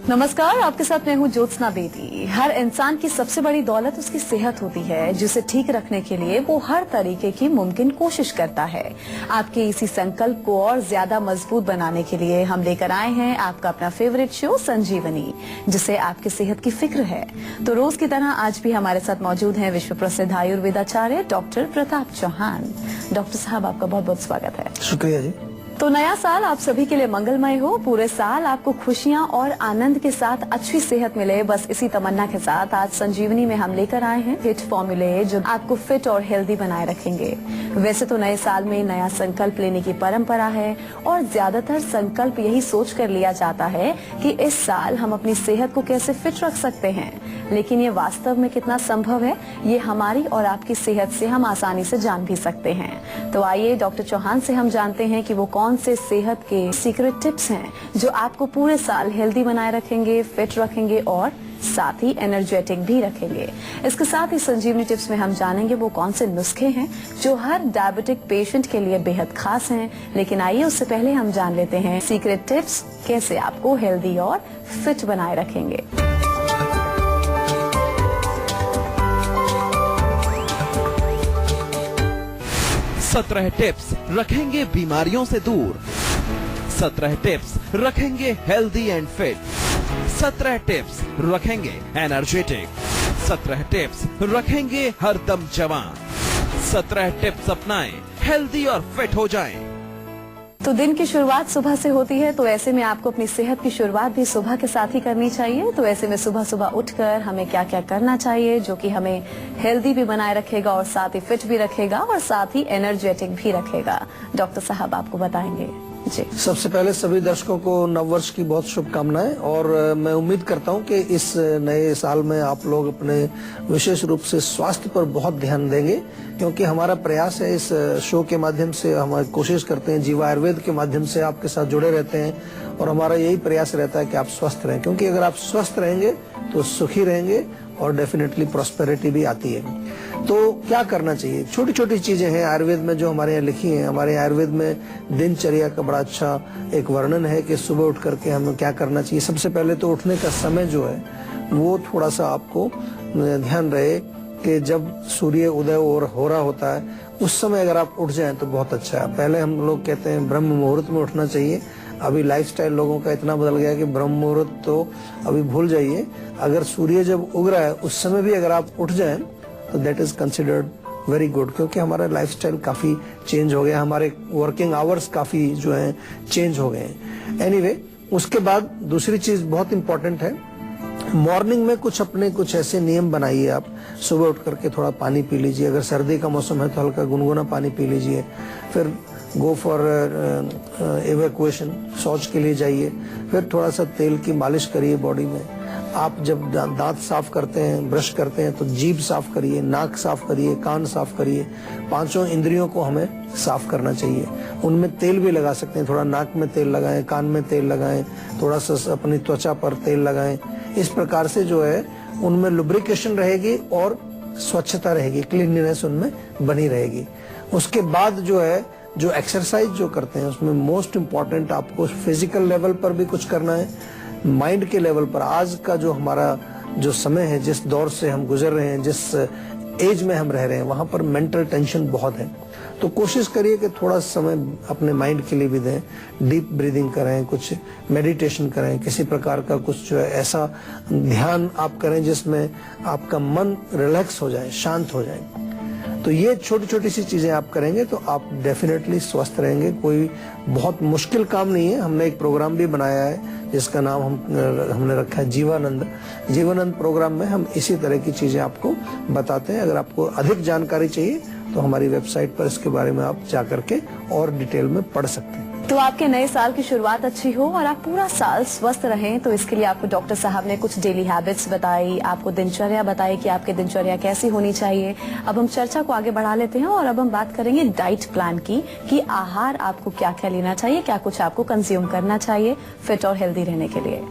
नमस्कार, आपके साथ मैं हूँ ज्योत्सना बेदी। हर इंसान की सबसे बड़ी दौलत उसकी सेहत होती है, जिसे ठीक रखने के लिए वो हर तरीके की मुमकिन कोशिश करता है। आपके इसी संकल्प को और ज्यादा मजबूत बनाने के लिए हम लेकर आए हैं आपका अपना फेवरेट शो संजीवनी, जिसे आपकी सेहत की फिक्र है। तो रोज की तरह आज भी हमारे साथ मौजूद हैं विश्व प्रसिद्ध आयुर्वेदाचार्य डॉक्टर प्रताप चौहान। डॉक्टर साहब, आपका बहुत बहुत स्वागत है। शुक्रिया जी। तो नया साल आप सभी के लिए मंगलमय हो। पूरे साल आपको खुशियां और आनंद के साथ अच्छी सेहत मिले, बस इसी तमन्ना के साथ आज संजीवनी में हम लेकर आए हैं हिट फॉर्मूले जो आपको फिट और हेल्दी बनाए रखेंगे। वैसे तो नए साल में नया संकल्प लेने की परंपरा है और ज्यादातर संकल्प यही सोच कर लिया जाता है कि इस साल हम अपनी सेहत को कैसे फिट रख सकते हैं, लेकिन ये वास्तव में कितना संभव है, ये हमारी और आपकी सेहत से हम आसानी से जान भी सकते हैं। तो आइए डॉक्टर चौहान से हम जानते हैं कि वो कौन से सेहत के सीक्रेट टिप्स हैं जो आपको पूरे साल हेल्दी बनाए रखेंगे, फिट रखेंगे और साथ ही एनर्जेटिक भी रखेंगे। इसके साथ ही संजीवनी टिप्स में हम जानेंगे वो कौन से नुस्खे हैं जो हर डायबिटिक पेशेंट के लिए बेहद खास हैं। लेकिन आइए उससे पहले हम जान लेते हैं सीक्रेट टिप्स कैसे आपको हेल्दी और फिट बनाए रखेंगे। 17 टिप्स रखेंगे बीमारियों से दूर। 17 टिप्स रखेंगे हेल्दी एंड फिट। 17 टिप्स रखेंगे एनर्जेटिक। 17 टिप्स रखेंगे हरदम जवान। 17 टिप्स अपनाएं, हेल्दी और फिट हो जाएं। तो दिन की शुरुआत सुबह से होती है, तो ऐसे में आपको अपनी सेहत की शुरुआत भी सुबह के साथ ही करनी चाहिए। तो ऐसे में सुबह सुबह उठकर हमें क्या क्या करना चाहिए जो कि हमें हेल्दी भी बनाए रखेगा और साथ ही फिट भी रखेगा और साथ ही एनर्जेटिक भी रखेगा। डॉक्टर साहब आपको बताएंगे जी। सबसे पहले सभी दर्शकों को नववर्ष की बहुत शुभकामनाएं और मैं उम्मीद करता हूं कि इस नए साल में आप लोग अपने विशेष रूप से स्वास्थ्य पर बहुत ध्यान देंगे, क्योंकि हमारा प्रयास है इस शो के माध्यम से, हम कोशिश करते हैं जीवा आयुर्वेद के माध्यम से आपके साथ जुड़े रहते हैं और हमारा यही प्रयास रहता है कि आप स्वस्थ रहें, क्योंकि अगर आप स्वस्थ रहेंगे तो सुखी रहेंगे और डेफिनेटली प्रॉस्पेरिटी भी आती है। तो क्या करना चाहिए? छोटी छोटी चीजें हैं आयुर्वेद में जो हमारे यहाँ लिखी हैं। हमारे आयुर्वेद में दिनचर्या का बड़ा अच्छा एक वर्णन है कि सुबह उठ करके हमें क्या करना चाहिए। सबसे पहले तो उठने का समय जो है वो थोड़ा सा आपको ध्यान रहे कि जब सूर्य उदय हो रहा होता है उस समय अगर आप उठ जाएं तो बहुत अच्छा है। पहले हम लोग कहते हैं ब्रह्म मुहूर्त में उठना चाहिए। अभी लाइफस्टाइल लोगों का इतना बदल गया कि ब्रह्म मुहूर्त तो अभी भूल जाइए। अगर सूर्य जब उग रहा है उस समय भी अगर आप उठ जाएं तो that is considered very good, क्योंकि हमारा लाइफस्टाइल काफी चेंज हो गया, हमारे वर्किंग आवर्स काफी जो है चेंज हो गए हैं। एनीवे, उसके बाद दूसरी चीज बहुत इंपॉर्टेंट है, मॉर्निंग में कुछ ऐसे नियम बनाइए। आप सुबह उठ करके थोड़ा पानी पी लीजिए, अगर सर्दी का मौसम है तो हल्का गुनगुना पानी पी लीजिए, फिर गो फॉर इवैक्यूएशन, शौच के लिए जाइए, फिर थोड़ा सा तेल की मालिश करिए बॉडी में। आप जब दांत साफ करते हैं, ब्रश करते हैं तो जीभ साफ करिए, नाक साफ करिए, कान साफ करिए। पांचों इंद्रियों को हमें साफ करना चाहिए। उनमें तेल भी लगा सकते हैं, थोड़ा नाक में तेल लगाएं, कान में तेल लगाएं, थोड़ा सा अपनी त्वचा पर तेल लगाएं। इस प्रकार से जो है उनमें लुब्रिकेशन रहेगी और स्वच्छता रहेगी, क्लीनलीनेस उनमें बनी रहेगी। उसके बाद जो है जो एक्सरसाइज जो करते हैं उसमें मोस्ट इम्पॉर्टेंट आपको फिजिकल लेवल पर भी कुछ करना है, माइंड के लेवल पर। आज का जो हमारा जो समय है, जिस दौर से हम गुजर रहे हैं, जिस एज में हम रह रहे हैं, वहां पर मेंटल टेंशन बहुत है। तो कोशिश करिए कि थोड़ा समय अपने माइंड के लिए भी दें। डीप ब्रीदिंग करें, कुछ मेडिटेशन करें, किसी प्रकार का कुछ जो है ऐसा ध्यान आप करें जिसमें आपका मन रिलैक्स हो जाए, शांत हो जाए। तो ये छोटी छोटी सी चीजें आप करेंगे तो आप डेफिनेटली स्वस्थ रहेंगे। कोई बहुत मुश्किल काम नहीं है। हमने एक प्रोग्राम भी बनाया है जिसका नाम हमने रखा है जीवानंद। जीवानंद प्रोग्राम में हम इसी तरह की चीजें आपको बताते हैं। अगर आपको अधिक जानकारी चाहिए तो हमारी वेबसाइट पर इसके बारे में आप जाकर के और डिटेल में पढ़ सकते हैं। तो आपके नए साल की शुरुआत अच्छी हो और आप पूरा साल स्वस्थ रहें, तो इसके लिए आपको डॉक्टर साहब ने कुछ डेली हैबिट्स बताई, आपको दिनचर्या बताई कि आपकी दिनचर्या कैसी होनी चाहिए। अब हम चर्चा को आगे बढ़ा लेते हैं और अब हम बात करेंगे डाइट प्लान की कि आहार आपको क्या क्या लेना चाहिए, क्या कुछ आपको कंज्यूम करना चाहिए फिट और हेल्दी रहने के लिए।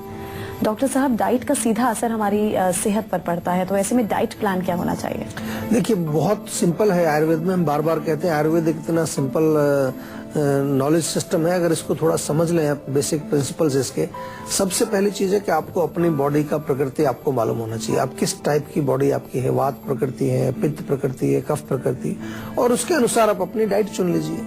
डॉक्टर साहब, डाइट का सीधा असर हमारी सेहत पर पड़ता है, तो ऐसे में डाइट प्लान क्या होना चाहिए? देखिए, बहुत सिंपल है आयुर्वेद में। हम बार बार कहते हैं आयुर्वेद इतना सिंपल नॉलेज सिस्टम है। अगर इसको थोड़ा समझ लें आप, बेसिक प्रिंसिपल्स इसके, सबसे पहली चीज है कि आपको अपनी बॉडी का प्रकृति आपको मालूम होना चाहिए। आप किस टाइप की बॉडी आपकी है, वात प्रकृति है, पित्त प्रकृति है, कफ प्रकृति, और उसके अनुसार आप अपनी डाइट चुन लीजिए।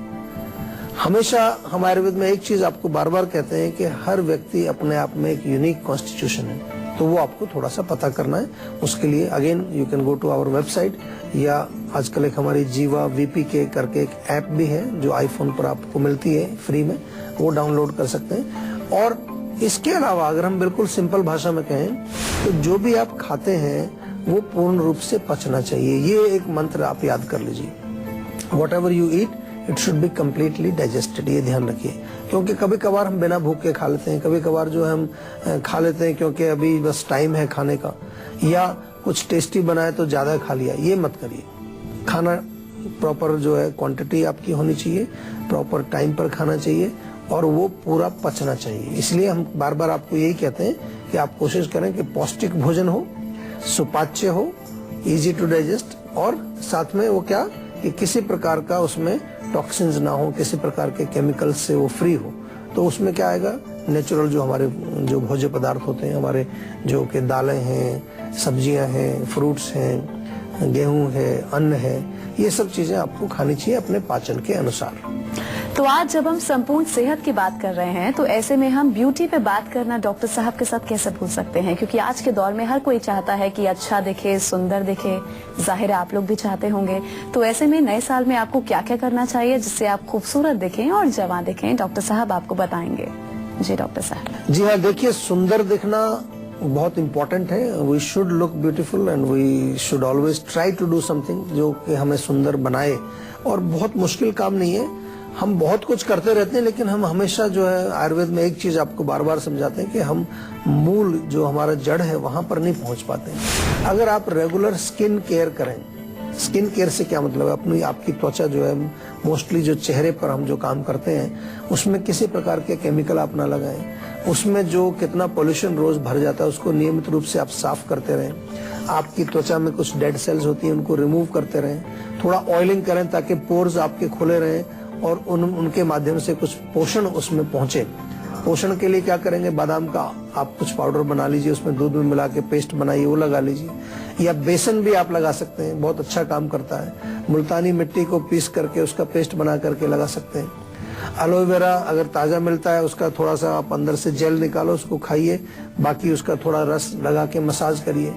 हमेशा हम आयुर्वेद में एक चीज आपको बार बार कहते हैं कि हर व्यक्ति अपने आप में एक यूनिक कॉन्स्टिट्यूशन है, तो वो आपको थोड़ा सा पता करना है। उसके लिए again you can go to our website, या आजकल एक हमारी जीवा VPK करके एक ऐप भी है जो आईफोन पर आपको मिलती है फ्री में, वो डाउनलोड कर सकते हैं। और इसके अलावा अगर हम बिल्कुल सिंपल भाषा में कहें तो जो भी आप खाते हैं वो पूर्ण रूप से पचना चाहिए। ये एक मंत्र आप याद कर लीजिए, what ever you eat it should be completely digested. ये ध्यान रखिए, क्योंकि कभी कभार हम बिना भूख के खा लेते हैं, कभी कभार जो हम खा लेते हैं क्योंकि अभी बस टाइम है खाने का, या कुछ टेस्टी बनाए तो ज्यादा खा लिया। ये मत करिए। खाना प्रॉपर जो है क्वांटिटी आपकी होनी चाहिए, प्रॉपर टाइम पर खाना चाहिए, और वो पूरा पचना चाहिए। इसलिए हम बार बार आपको यही कहते हैं कि आप कोशिश करें कि पौष्टिक भोजन हो, सुपाच्य हो, इजी टू डाइजेस्ट, और साथ में वो क्या कि किसी प्रकार का उसमें टॉक्सिन्स ना हो, किसी प्रकार के केमिकल्स से वो फ्री हो। तो उसमें क्या आएगा, नेचुरल जो हमारे जो भोज्य पदार्थ होते हैं हमारे, जो कि दालें हैं, सब्जियां हैं, फ्रूट्स हैं, गेहूं है, अन्न है, ये सब चीजें आपको खानी चाहिए अपने पाचन के अनुसार। तो आज जब हम संपूर्ण सेहत की बात कर रहे हैं, तो ऐसे में हम ब्यूटी पे बात करना डॉक्टर साहब के साथ कैसे भूल सकते हैं? क्योंकि आज के दौर में हर कोई चाहता है कि अच्छा दिखे, सुंदर दिखे, जाहिर है आप लोग भी चाहते होंगे। तो ऐसे में नए साल में आपको क्या क्या करना चाहिए जिससे आप खूबसूरत दिखें और जवां दिखें? डॉक्टर साहब आपको बताएंगे। जी डॉक्टर साहब। जी हाँ, देखिए, सुंदर दिखना बहुत इम्पोर्टेंट है। We should look beautiful and we should always try to do something जो कि हमें सुंदर बनाए। और बहुत मुश्किल काम नहीं है, हम बहुत कुछ करते रहते हैं, लेकिन हम हमेशा जो है आयुर्वेद में एक चीज आपको बार बार समझाते हैं कि हम मूल जो हमारा जड़ है वहां पर नहीं पहुंच पाते हैं। अगर आप रेगुलर स्किन केयर करें, स्किन केयर से क्या मतलब है, अपनी आपकी त्वचा जो है, मोस्टली जो चेहरे पर हम जो काम करते हैं उसमें किसी प्रकार के केमिकल आप ना लगाएं, उसमें जो कितना पोल्यूशन रोज भर जाता है उसको नियमित रूप से आप साफ करते रहें। आपकी त्वचा में कुछ डेड सेल्स होती हैं उनको रिमूव करते रहें, थोड़ा ऑयलिंग करें ताकि पोर्स आपके खुले रहें और उनके माध्यम से कुछ पोषण उसमें पहुंचे। पोषण के लिए क्या करेंगे, बादाम का आप कुछ पाउडर बना लीजिए, उसमें दूध में मिला के पेस्ट बनाइए, वो लगा लीजिए, या बेसन भी आप लगा सकते हैं, बहुत अच्छा काम करता है। मुल्तानी मिट्टी को पीस करके उसका पेस्ट बना करके लगा सकते हैं। एलोवेरा अगर ताजा मिलता है उसका थोड़ा सा आप अंदर से जेल निकालो, उसको खाइए, बाकी उसका थोड़ा रस लगा के मसाज करिए।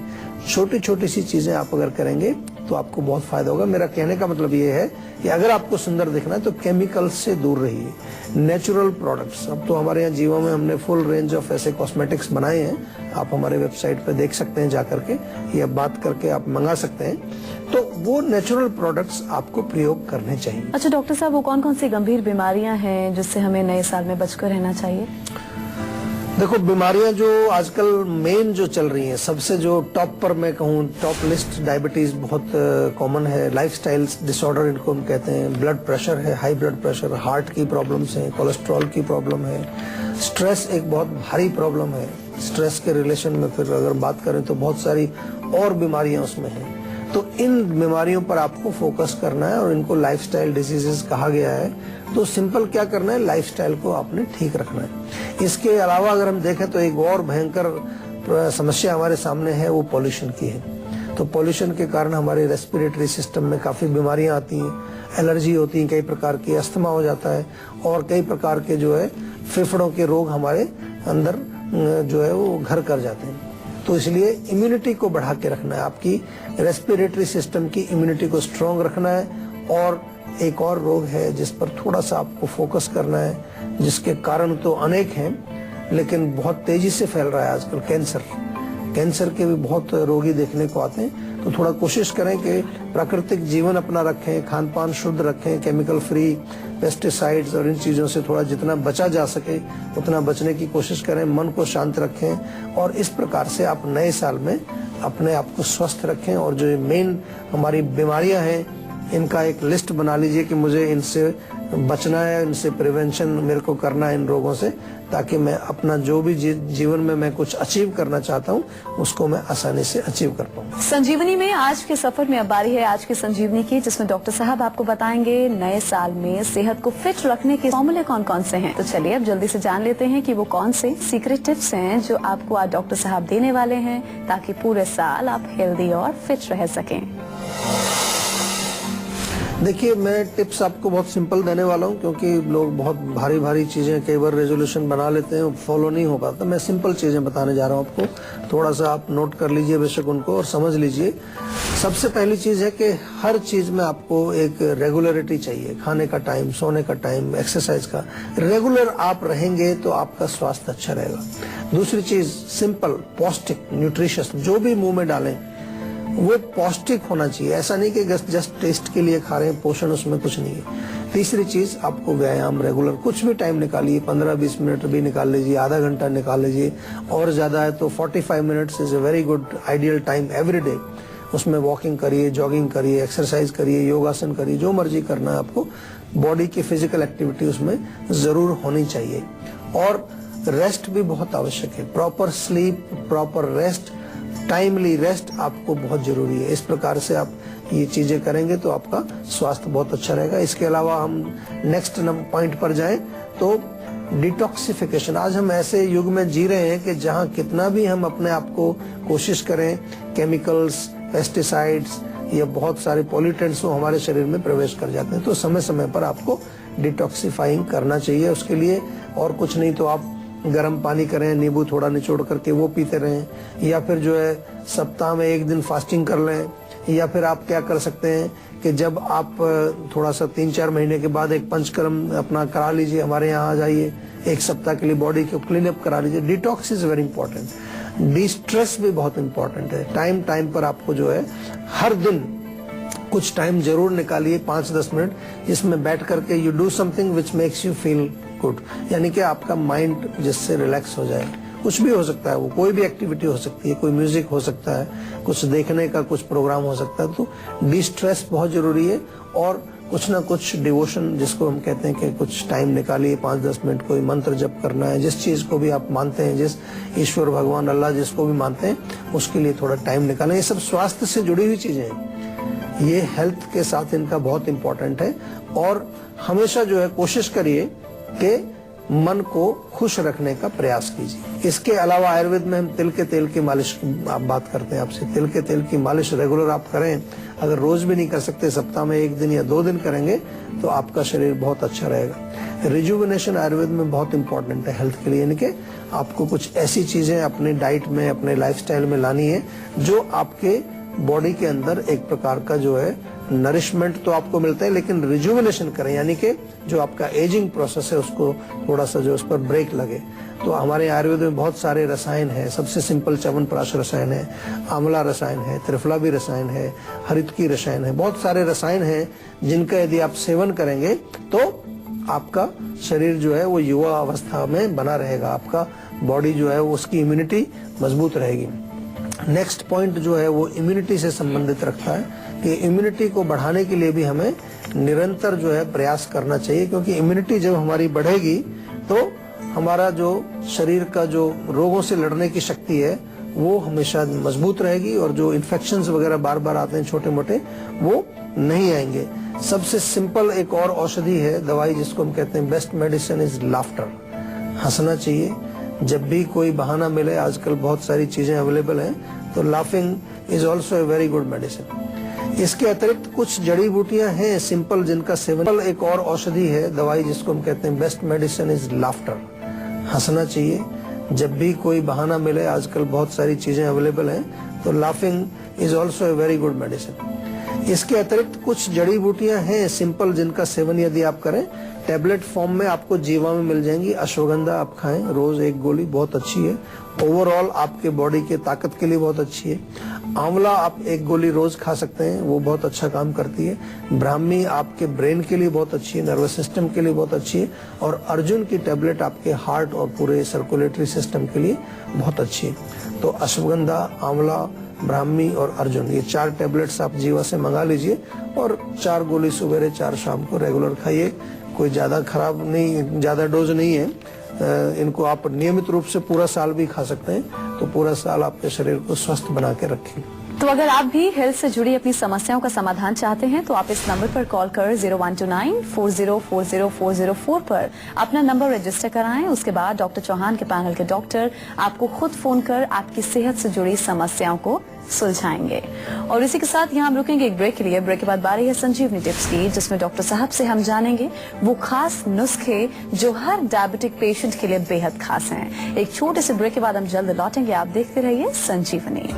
छोटी छोटी सी चीजें आप अगर करेंगे तो आपको बहुत फायदा होगा। मेरा कहने का मतलब ये है कि अगर आपको सुंदर दिखना है तो केमिकल्स से दूर रहिए, नेचुरल प्रोडक्ट्स। अब तो हमारे यहाँ जीवा में हमने फुल रेंज ऑफ ऐसे कॉस्मेटिक्स बनाए हैं, आप हमारे वेबसाइट पे देख सकते हैं जाकर के, या बात करके आप मंगा सकते हैं। तो वो नेचुरल प्रोडक्ट्स आपको प्रयोग करने चाहिए। अच्छा डॉक्टर साहब, वो कौन कौन सी गंभीर बीमारियां हैं जिससे हमें नए साल में बचकर रहना चाहिए? देखो, बीमारियां जो आजकल मेन जो चल रही हैं, सबसे जो टॉप पर मैं कहूँ, टॉप लिस्ट, डायबिटीज बहुत कॉमन है, लाइफस्टाइल डिसऑर्डर इनको हम कहते हैं, ब्लड प्रेशर है, हाई ब्लड प्रेशर, हार्ट की प्रॉब्लम्स हैं, कोलेस्ट्रॉल की प्रॉब्लम है, स्ट्रेस एक बहुत भारी प्रॉब्लम है। स्ट्रेस के रिलेशन में फिर अगर बात करें तो बहुत सारी और बीमारियां उसमें हैं। तो इन बीमारियों पर आपको फोकस करना है और इनको लाइफस्टाइल डिजीजेस कहा गया है। तो सिंपल क्या करना है, लाइफस्टाइल को आपने ठीक रखना है। इसके अलावा अगर हम देखें तो एक और भयंकर समस्या हमारे सामने है, वो पॉल्यूशन की है। तो पॉल्यूशन के कारण हमारे रेस्पिरेटरी सिस्टम में काफी बीमारियां आती हैं, एलर्जी होती है, कई प्रकार की अस्थमा हो जाता है, और कई प्रकार के जो है फेफड़ों के रोग हमारे अंदर जो है वो घर कर जाते हैं। तो इसलिए इम्यूनिटी को बढ़ा के रखना है, आपकी रेस्पिरेटरी सिस्टम की इम्यूनिटी को स्ट्रॉन्ग रखना है। और एक और रोग है जिस पर थोड़ा सा आपको फोकस करना है, जिसके कारण तो अनेक हैं लेकिन बहुत तेजी से फैल रहा है आजकल, कैंसर। कैंसर के भी बहुत रोगी देखने को आते हैं। तो थोड़ा कोशिश करें कि प्राकृतिक जीवन अपना रखें, खान पान शुद्ध रखें, केमिकल फ्री, पेस्टिसाइड्स और इन चीजों से थोड़ा जितना बचा जा सके उतना बचने की कोशिश करें, मन को शांत रखें, और इस प्रकार से आप नए साल में अपने आप को स्वस्थ रखें। और जो मेन हमारी बीमारियां हैं इनका एक लिस्ट बना लीजिए कि मुझे इनसे बचना है, इनसे प्रिवेंशन मेरे को करना है इन रोगों से, ताकि मैं अपना जो भी जीवन में मैं कुछ अचीव करना चाहता हूँ उसको मैं आसानी से अचीव कर पाऊँ। संजीवनी में आज के सफर में अब बारी है आज की संजीवनी की, जिसमें डॉक्टर साहब आपको बताएंगे नए साल में सेहत को फिट रखने के फॉर्मूले कौन कौन से हैं। तो चलिए अब जल्दी से जान लेते हैं कि वो कौन से सीक्रेट टिप्स हैं जो आपको आज डॉक्टर साहब देने वाले हैं, ताकि पूरे साल आप हेल्दी और फिट रह सकें। देखिए, मैं टिप्स आपको बहुत सिंपल देने वाला हूँ, क्योंकि लोग बहुत भारी भारी चीजें कई बार रेजोल्यूशन बना लेते हैं, फॉलो नहीं हो पाता। मैं सिंपल चीजें बताने जा रहा हूँ आपको, थोड़ा सा आप नोट कर लीजिए बेशक उनको और समझ लीजिए। सबसे पहली चीज है कि हर चीज में आपको एक रेगुलरिटी चाहिए। खाने का टाइम, सोने का टाइम, एक्सरसाइज का रेगुलर आप रहेंगे तो आपका स्वास्थ्य अच्छा रहेगा। दूसरी चीज सिंपल, पौष्टिक, न्यूट्रिशियस, जो भी मुंह में डालें वो पौष्टिक होना चाहिए। ऐसा नहीं कि जस्ट टेस्ट के लिए खा रहे हैं, पोषण उसमें कुछ नहीं है। तीसरी चीज, आपको व्यायाम रेगुलर, कुछ भी टाइम निकालिए, 15-20 मिनट भी निकाल लीजिए, आधा घंटा निकाल लीजिए, और ज्यादा है तो 45 minutes is a very good ideal time every day. उसमें वॉकिंग करिए, जॉगिंग करिए, एक्सरसाइज करिए, योगासन करिए, जो मर्जी करना है आपको। बॉडी की फिजिकल एक्टिविटी उसमें जरूर होनी चाहिए, और रेस्ट भी बहुत आवश्यक है। Proper sleep, proper rest, timely rest आपको बहुत जरूरी है। इस प्रकार से आप ये चीजें करेंगे तो आपका स्वास्थ्य बहुत अच्छा रहेगा। इसके अलावा हम नेक्स्ट पॉइंट पर जाएं तो डिटॉक्सिफिकेशन। आज हम ऐसे युग में जी रहे हैं कि जहां कितना भी हम अपने आप को कोशिश करें, केमिकल्स, पेस्टिसाइड्स या बहुत सारे पॉल्यूटेंट्स वो हमारे शरीर में प्रवेश कर जाते हैं। तो समय समय पर आपको डिटॉक्सिफाइंग करना चाहिए। उसके लिए और कुछ नहीं तो आप गर्म पानी करें, नींबू थोड़ा निचोड़ करके वो पीते रहें, या फिर जो है सप्ताह में एक दिन फास्टिंग कर लें, या फिर आप क्या कर सकते हैं कि जब आप थोड़ा सा 3-4 महीने के बाद एक पंचकर्म अपना करा लीजिए, हमारे यहाँ आ जाइए, एक सप्ताह के लिए बॉडी को क्लीन अप करा लीजिए। Detox is very important. Distress भी बहुत इंपॉर्टेंट है। टाइम टाइम पर आपको जो है हर दिन कुछ टाइम जरूर निकालिए, 5-10 मिनट, जिसमें बैठ करके you do something which makes you feel good, यानी कि आपका माइंड जिससे रिलैक्स हो जाए। कुछ भी हो सकता है, वो कोई भी एक्टिविटी हो सकती है, कोई म्यूजिक हो सकता है, कुछ देखने का कुछ प्रोग्राम हो सकता है। तो डिस्ट्रेस बहुत जरूरी है, और कुछ ना कुछ डिवोशन जिसको हम कहते हैं कि कुछ टाइम निकालिए, 5-10 मिनट कोई मंत्र जप करना है, जिस चीज को भी आप मानते हैं, जिस ईश्वर, भगवान, अल्लाह जिसको भी मानते हैं, उसके लिए थोड़ा टाइम निकालें। ये सब स्वास्थ्य से जुड़ी हुई चीजें हैं, ये हेल्थ के साथ इनका बहुत इंपॉर्टेंट है। और हमेशा जो है कोशिश करिए कि मन को खुश रखने का प्रयास कीजिए। इसके अलावा आयुर्वेद में हम तिल के तेल की मालिश आप बात करते हैं आपसे, तिल के तेल की मालिश रेगुलर आप करें। अगर रोज भी नहीं कर सकते, सप्ताह में 1 दिन या 2 दिन करेंगे तो आपका शरीर बहुत अच्छा रहेगा। रिजुविनेशन आयुर्वेद में बहुत इंपॉर्टेंट है हेल्थ के लिए, यानी कि आपको कुछ ऐसी चीजें अपने डाइट में, अपने लाइफस्टाइल में लानी है जो आपके बॉडी के अंदर एक प्रकार का जो है नरिशमेंट तो आपको मिलता है, लेकिन रिजुविनेशन करें, यानी कि जो आपका एजिंग प्रोसेस है उसको थोड़ा सा जो उस पर ब्रेक लगे। तो हमारे आयुर्वेद में बहुत सारे रसायन है। सबसे सिंपल च्यवनप्राश रसायन है, आंवला रसायन है, त्रिफला भी रसायन है, हरितकी रसायन है, बहुत सारे रसायन है जिनका यदि आप सेवन करेंगे तो आपका शरीर जो है वो युवा अवस्था में बना रहेगा, आपका बॉडी जो है वो उसकी इम्यूनिटी मजबूत रहेगी। नेक्स्ट पॉइंट जो है वो इम्यूनिटी से संबंधित रखता है कि इम्यूनिटी को बढ़ाने के लिए भी हमें निरंतर जो है प्रयास करना चाहिए, क्योंकि इम्यूनिटी जब हमारी बढ़ेगी तो हमारा जो शरीर का जो रोगों से लड़ने की शक्ति है वो हमेशा मजबूत रहेगी, और जो इन्फेक्शंस वगैरह बार बार आते हैं छोटे मोटे वो नहीं आएंगे। सबसे सिंपल एक और औषधि है, दवाई जिसको हम कहते हैं बेस्ट मेडिसिन इज लाफ्टर। हंसना चाहिए जब भी कोई बहाना मिले। आजकल बहुत सारी चीजें अवेलेबल हैं, तो laughing is also a very good medicine. इसके अतिरिक्त कुछ जड़ी बूटियां हैं सिंपल जिनका सेवन, एक और औषधि है, दवाई जिसको हम कहते हैं बेस्ट मेडिसिन इज लाफ्टर। हंसना चाहिए जब भी कोई बहाना मिले। आजकल बहुत सारी चीजें अवेलेबल हैं, तो laughing is also a very good medicine. इसके अतिरिक्त कुछ जड़ी बूटियां हैं सिंपल जिनका सेवन यदि आप करें, टैबलेट फॉर्म में आपको जीवा में मिल जाएंगी। अश्वगंधा आप खाएं रोज 1 गोली, बहुत अच्छी है। ओवरऑल आपके बॉडी के ताकत के लिए बहुत अच्छी है। आंवला आप 1 गोली रोज खा सकते हैं, वो बहुत अच्छा काम करती है। ब्राह्मी आपके ब्रेन के लिए बहुत अच्छी है, नर्वस सिस्टम के लिए बहुत अच्छी है। और अर्जुन की टैबलेट आपके हार्ट और पूरे सर्कुलेटरी सिस्टम के लिए बहुत अच्छी है। तो अश्वगंधा, आंवला, ब्राह्मी और अर्जुन, ये 4 टैबलेट्स आप जीवा से मंगा लीजिए और 4 गोली सवेरे 4 शाम को रेगुलर खाइए। कोई ज्यादा खराब नहीं, ज्यादा डोज नहीं है। इनको आप नियमित रूप से पूरा साल भी खा सकते हैं, तो पूरा साल आपके शरीर को स्वस्थ बना के रखें। तो अगर आप भी हेल्थ से जुड़ी अपनी समस्याओं का समाधान चाहते हैं तो आप इस नंबर पर कॉल कर 0129404040 पर अपना नंबर रजिस्टर कराएं। उसके बाद डॉक्टर चौहान के पैनल के डॉक्टर आपको खुद फोन कर आपकी सेहत से जुड़ी समस्याओं को सुलझाएंगे। और इसी के साथ यहाँ हम रुकेंगे एक ब्रेक के लिए। ब्रेक के बाद बारी है संजीवनी टिप्स की, जिसमें डॉक्टर साहब से हम जानेंगे वो खास नुस्खे जो हर डायबिटिक पेशेंट के लिए बेहद खास हैं। एक छोटे से ब्रेक के बाद हम जल्द लौटेंगे। आप देखते रहिए संजीवनी।